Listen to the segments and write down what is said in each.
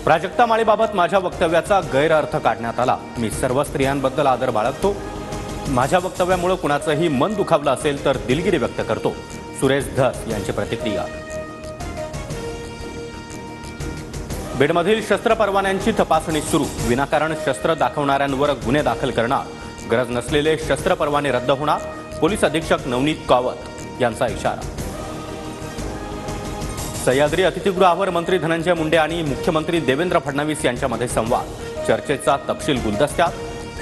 प्राजक्ता माळीबाबत माझ्या वक्तव्याचा गैरअर्थ काढण्यात आला। मी सर्व स्त्रियांबद्दल आदर बाळगतो। माझ्या वक्तव्यामुळे कुणाचंही मन दुखावलं असेल तर दिलगिरी व्यक्त करतो। सुरेश धस यांची प्रतिक्रिया। बीडमधील शस्त्र परवान्यांची तपासणी सुरू। विनाकारण शस्त्र दाखवणाऱ्यांवर गुन्हे दाखल करणार। गरज नसलेले शस्त्र परवाने रद्द होणार। पोलीस अधीक्षक नवनीत कावत यांचा इशारा। सह्याद्री अतिथीगृहावर मंत्री धनंजय मुंडे आणि मुख्यमंत्री देवेंद्र फडणवीस यांच्यामध्ये संवाद। चर्चेचा तपशील गुलदस्त्यात।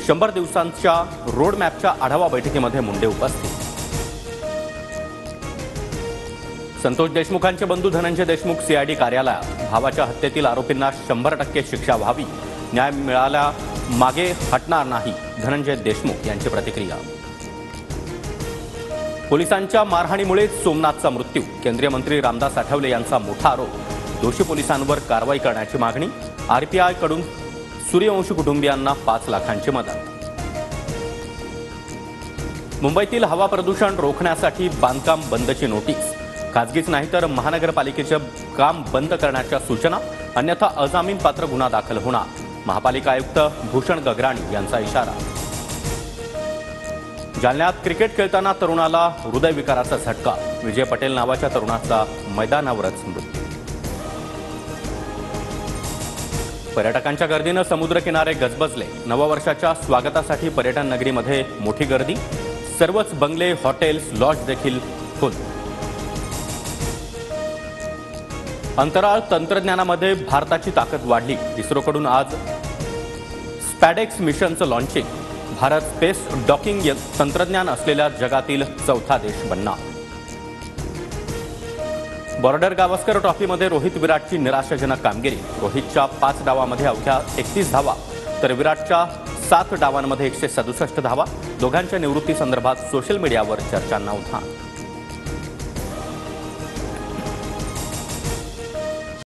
100 दिवसांच्या रोड मॅपच्या आढावा बैठकीमध्ये मुंडे उपस्थित। संतोष देशमुखांचे बंधू धनंजय देशमुख सीआयडी कार्यालयात। भावाच्या हत्येतील आरोपींना 100% शिक्षा व्हावी। न्याय मिळाला मागे हटणार नाही। धनंजय देशमुख यांची प्रतिक्रिया। पोलिसांच्या मारहाणीमुळे सोमनाथचा मृत्यू। केंद्रीय मंत्री रामदास आठवले यांचा मोठा आरोप। दोषी पोलिसांवर कारवाई करण्याची मागणी। आरपीआय कडून सूर्यवंशी कुटुंबियांना 5 लाखांची मदत। मुंबईतील हवा प्रदूषण रोखण्यासाठी बांधकाम बंदची नोटीस। खासगीच नाही तर महानगरपालिकेचे काम बंद करण्याच्या सूचना। अन्यथा अजामीनपात्र गुन्हा दाखल होणार। महापालिका आयुक्त भूषण गगराणी यांचा इशारा। जालन्यात क्रिकेट खेळताना तरुणाला हृदयविकाराचा झटका। विजय पटेल नावाच्या तरुणाचा मैदानावरच मृत्यू। पर्यटकांच्या गर्दीनं समुद्रकिनारे गजबजले। नववर्षाच्या स्वागतासाठी पर्यटन नगरीमध्ये मोठी गर्दी। सर्वच बंगले, हॉटेल्स, लॉज देखील फुल। अंतराळ तंत्रज्ञानामध्ये भारताची ताकद वाढली। इस्रोकडून आज स्पॅडेक्स मिशनचं लॉन्चिंग। भारत स्पेस डॉकिंग तंत्रज्ञान असलेल्या जगातील 4था देश बनणार। बॉर्डर गावस्कर ट्रॉफीमध्ये रोहित विराटची निराशाजनक कामगिरी। रोहितच्या 5 डावांमध्ये अवघ्या 31 धावा तर विराटच्या 7 डावांमध्ये 167 धावा। दोघांच्या निवृत्तीसंदर्भात सोशल मीडियावर चर्चांना उधाण।